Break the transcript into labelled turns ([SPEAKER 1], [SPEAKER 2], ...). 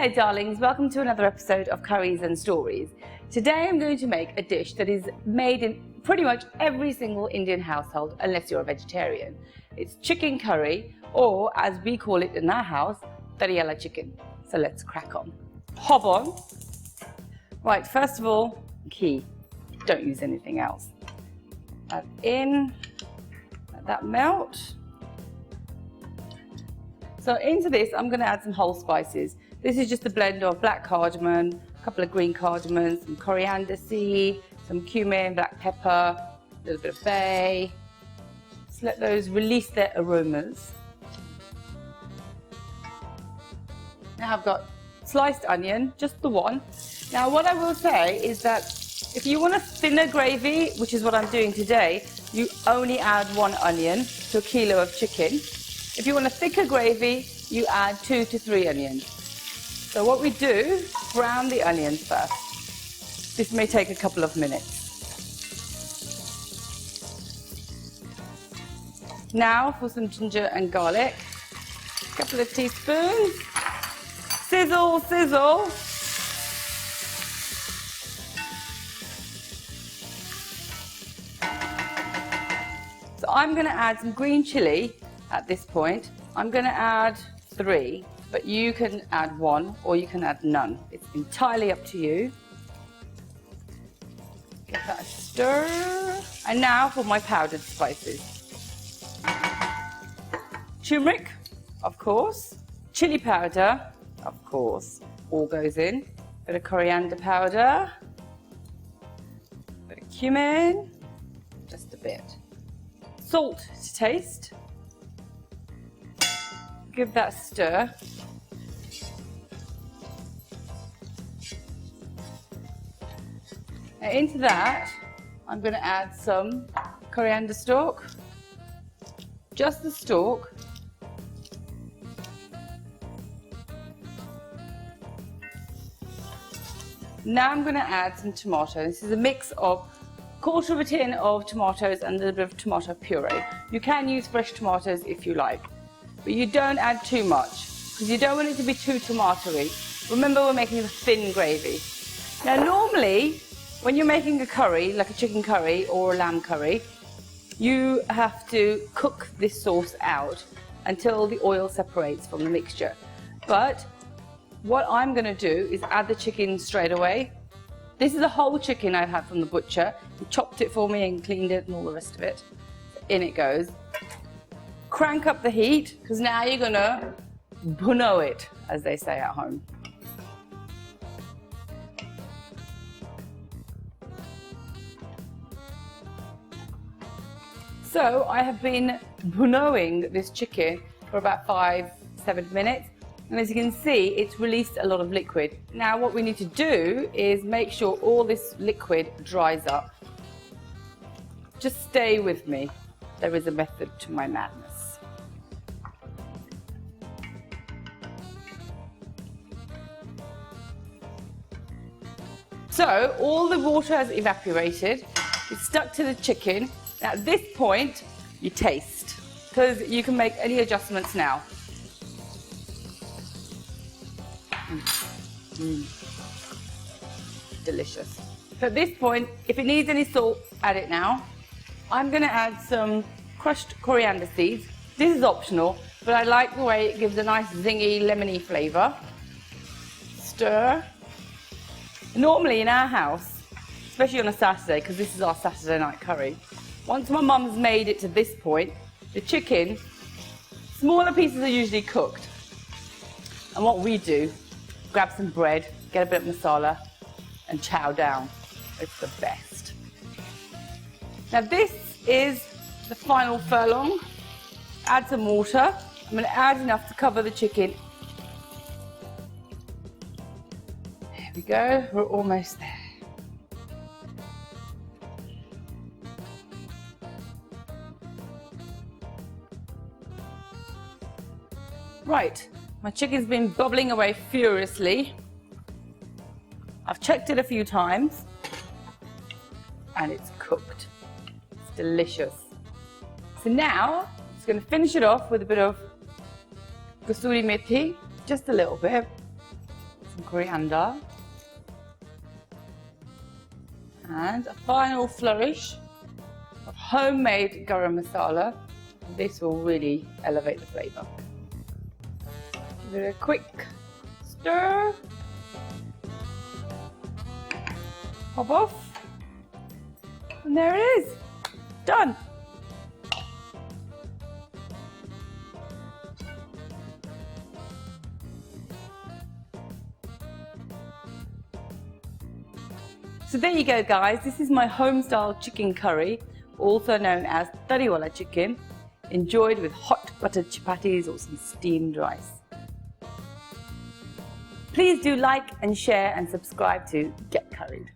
[SPEAKER 1] there, darlings. Welcome to another episode of Curries and Stories. Today I'm going to make a dish that is made in pretty much every single Indian household unless you're a vegetarian. It's chicken curry, or as we call it in our house, tariyala chicken. So let's crack on. Hob on. Right, first of all, ghee. Don't use anything else. Add in, let that melt. So into this, I'm going to add some whole spices. This is just a blend of black cardamom, a couple of green cardamoms, some coriander seed, some cumin, black pepper, a little bit of bay. Just let those release their aromas. Now I've got sliced onion, just the one. Now what I will say is that if you want a thinner gravy, which is what I'm doing today, you only add 1 onion to a kilo of chicken. If you want a thicker gravy, you add 2 to 3 onions. So what we do, brown the onions first. This may take a couple of minutes. Now for some ginger and garlic. A couple of teaspoons. Sizzle, sizzle. So I'm going to add some green chilli at this point. I'm going to add 3, but you can add 1 or you can add none. It's entirely up to you. Give that a stir. And now for my powdered spices. Turmeric, of course. Chili powder, of course. All goes in. Bit of coriander powder. Bit of cumin. Just a bit. Salt to taste. Give that a stir. Now into that, I'm going to add some coriander stalk. Just the stalk. Now I'm going to add some tomato. This is a mix of 1/4 of a tin of tomatoes and a little bit of tomato puree. You can use fresh tomatoes if you like, but you don't add too much because you don't want it to be too tomatoey. Remember, we're making a thin gravy. Now normally when you're making a curry, like a chicken curry or a lamb curry, you have to cook this sauce out until the oil separates from the mixture. But what I'm going to do is add the chicken straight away. This is a whole chicken I've had from the butcher. He chopped it for me and cleaned it and all the rest of it. In it goes. Crank up the heat, because now you're going to bhuno it, as they say at home. So I have been bhunoing this chicken for about 5-7 minutes. And as you can see, it's released a lot of liquid. Now what we need to do is make sure all this liquid dries up. Just stay with me. There is a method to my madness. So all the water has evaporated. It's stuck to the chicken. Now at this point, you taste, because you can make any adjustments now. Delicious. So at this point, if it needs any salt, add it now. I'm going to add some crushed coriander seeds. This is optional, but I like the way it gives a nice zingy, lemony flavour. Stir. Normally in our house, especially on a Saturday, because this is our Saturday night curry, once my mum's made it to this point, the chicken, smaller pieces are usually cooked. And what we do, grab some bread, get a bit of masala, and chow down. It's the best. Now this is the final furlong. Add some water. I'm going to add enough to cover the chicken. There we go, we're almost there. Right, my chicken's been bubbling away furiously. I've checked it a few times and it's cooked. It's delicious. So now, I'm just going to finish it off with a bit of Kasuri methi, just a little bit. coriander, and a final flourish of homemade garam masala. This will really elevate the flavour. Give it a quick stir. Pop off. And there it is. Done. So there you go, guys. This is my home-style chicken curry, also known as tariwala chicken, enjoyed with hot buttered chapatis or some steamed rice. Please do like and share and subscribe to Get Curried.